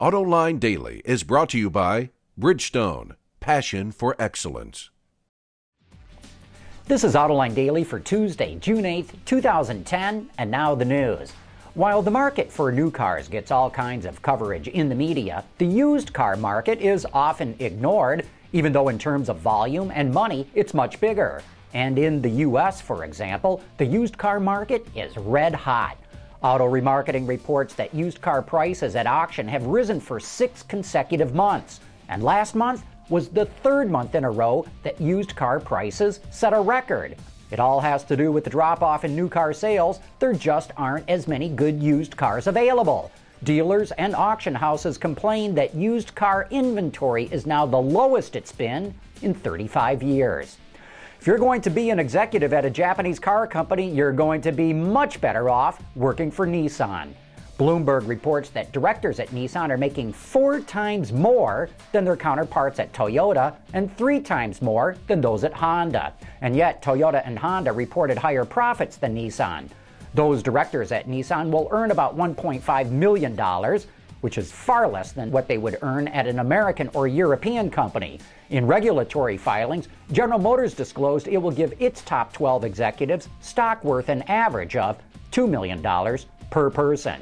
Autoline Daily is brought to you by Bridgestone, passion for excellence. This is Autoline Daily for Tuesday, June 8th, 2010, and now the news. While the market for new cars gets all kinds of coverage in the media, the used car market is often ignored, even though in terms of volume and money, it's much bigger. And in the U.S., for example, the used car market is red hot. Auto Remarketing reports that used car prices at auction have risen for 6 consecutive months. And last month was the 3rd month in a row that used car prices set a record. It all has to do with the drop-off in new car sales. There just aren't as many good used cars available. Dealers and auction houses complain that used car inventory is now the lowest it's been in 35 years. If you're going to be an executive at a Japanese car company, you're going to be much better off working for Nissan. Bloomberg reports that directors at Nissan are making 4 times more than their counterparts at Toyota and 3 times more than those at Honda. And yet, Toyota and Honda reported higher profits than Nissan. Those directors at Nissan will earn about $1.5 million, which is far less than what they would earn at an American or European company. In regulatory filings, General Motors disclosed it will give its top 12 executives stock worth an average of $2 million per person.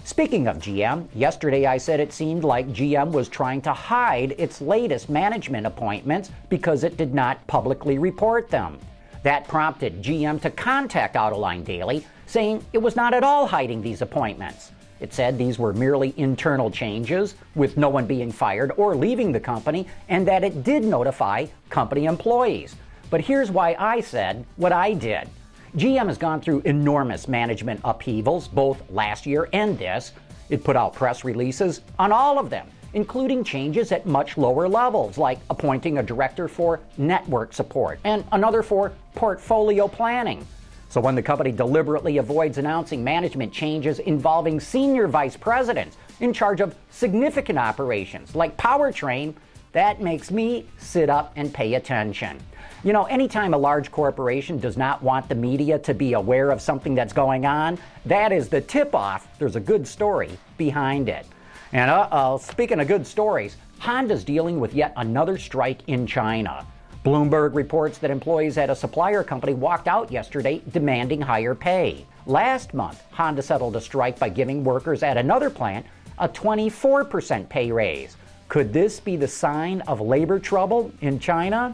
Speaking of GM, yesterday I said it seemed like GM was trying to hide its latest management appointments because it did not publicly report them. That prompted GM to contact Autoline Daily, saying it was not at all hiding these appointments. It said these were merely internal changes, with no one being fired or leaving the company, and that it did notify company employees. But here's why I said what I did. GM has gone through enormous management upheavals, both last year and this. It put out press releases on all of them, including changes at much lower levels, like appointing a director for network support and another for portfolio planning. So when the company deliberately avoids announcing management changes involving senior vice presidents in charge of significant operations like powertrain, that makes me sit up and pay attention. You know, anytime a large corporation does not want the media to be aware of something that's going on, that is the tip-off. There's a good story behind it. And speaking of good stories, Honda's dealing with yet another strike in China. Bloomberg reports that employees at a supplier company walked out yesterday demanding higher pay. Last month, Honda settled a strike by giving workers at another plant a 24% pay raise. Could this be the sign of labor trouble in China?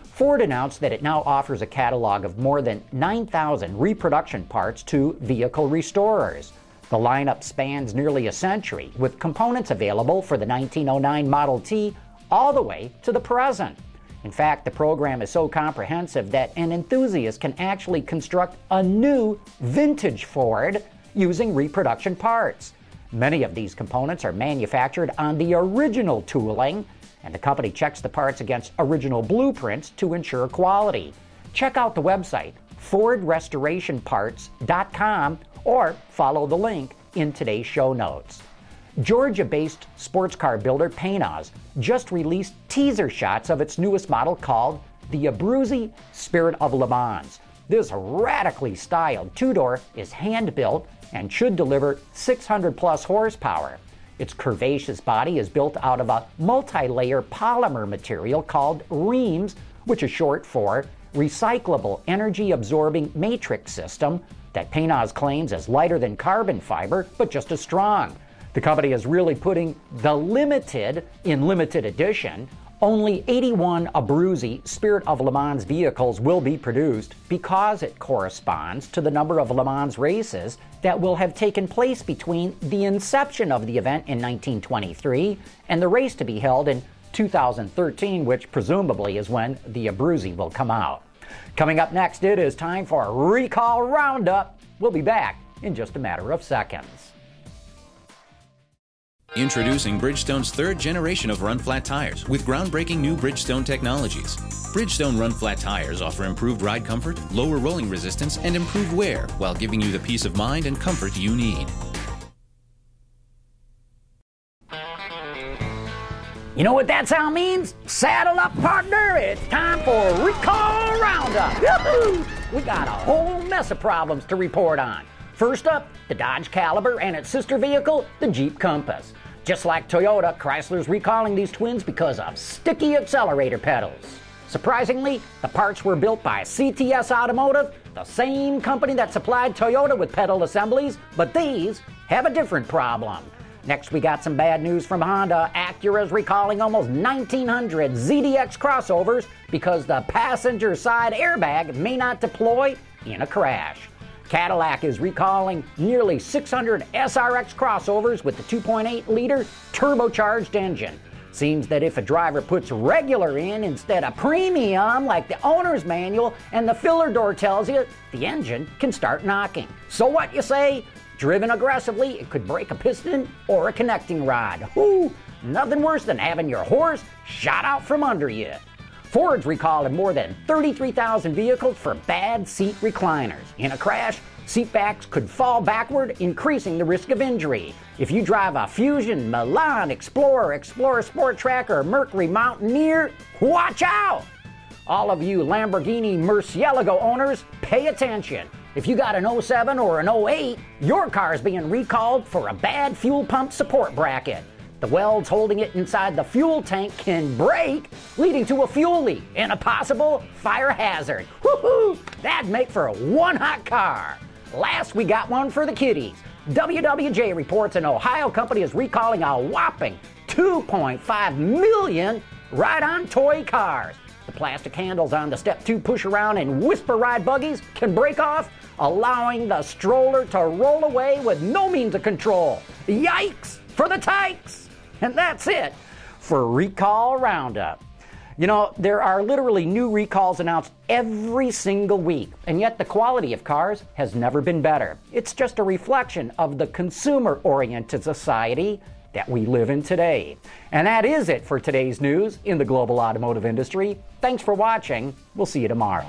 Ford announced that it now offers a catalog of more than 9,000 reproduction parts to vehicle restorers. The lineup spans nearly a century, with components available for the 1909 Model T all the way to the present. In fact, the program is so comprehensive that an enthusiast can actually construct a new vintage Ford using reproduction parts. Many of these components are manufactured on the original tooling, and the company checks the parts against original blueprints to ensure quality. Check out the website, FordRestorationParts.com, or follow the link in today's show notes. Georgia-based sports car builder Panoz just released teaser shots of its newest model called the Abruzzi Spirit of Le Mans. This radically styled two-door is hand-built and should deliver 600-plus horsepower. Its curvaceous body is built out of a multi-layer polymer material called REAMS, which is short for Recyclable Energy-Absorbing Matrix System, that Panoz claims is lighter than carbon fiber, but just as strong. The company is really putting the limited in limited edition. Only 81 Abruzzi Spirit of Le Mans vehicles will be produced because it corresponds to the number of Le Mans races that will have taken place between the inception of the event in 1923 and the race to be held in 2013, which presumably is when the Abruzzi will come out. Coming up next, it is time for a Recall Roundup. We'll be back in just a matter of seconds. Introducing Bridgestone's 3rd generation of run-flat tires with groundbreaking new Bridgestone technologies. Bridgestone run-flat tires offer improved ride comfort, lower rolling resistance, and improved wear while giving you the peace of mind and comfort you need. You know what that sound means? Saddle up, partner. It's time for a Recall Roundup. Yoo-hoo! We got a whole mess of problems to report on. First up, the Dodge Caliber and its sister vehicle, the Jeep Compass. Just like Toyota, Chrysler's recalling these twins because of sticky accelerator pedals. Surprisingly, the parts were built by CTS Automotive, the same company that supplied Toyota with pedal assemblies, but these have a different problem. Next, we got some bad news from Honda. ACURA is recalling almost 1,900 ZDX crossovers because the passenger side airbag may not deploy in a crash. CADILLAC is recalling nearly 600 SRX crossovers with the 2.8-liter turbocharged engine. Seems that if a driver puts regular in instead of premium like the owner's manual and the filler door tells you, the engine can start knocking. So what you say? Driven aggressively, it could break a piston or a connecting rod. Whoo! Nothing worse than having your horse shot out from under you. Ford's recalled more than 33,000 vehicles for bad seat recliners. In a crash, seat backs could fall backward, increasing the risk of injury. If you drive a Fusion, Milan, Explorer, Explorer Sport Track, or Mercury Mountaineer, watch out! All of you Lamborghini Murcielago owners, pay attention. If you got an 07 or an 08, your car is being recalled for a bad fuel pump support bracket. The welds holding it inside the fuel tank can break, leading to a fuel leak and a possible fire hazard. Woohoo! That'd make for one hot car. Last, we got one for the kiddies. WWJ reports an Ohio company is recalling a whopping 2.5 million ride-on toy cars. The plastic handles on the Step 2 push-around and whisper ride buggies can break off, allowing the stroller to roll away with no means of control. Yikes for the tykes! And that's it for Recall Roundup. You know, there are literally new recalls announced every single week, and yet the quality of cars has never been better. It's just a reflection of the consumer-oriented society that we live in today. And that is it for today's news in the global automotive industry. Thanks for watching. We'll see you tomorrow.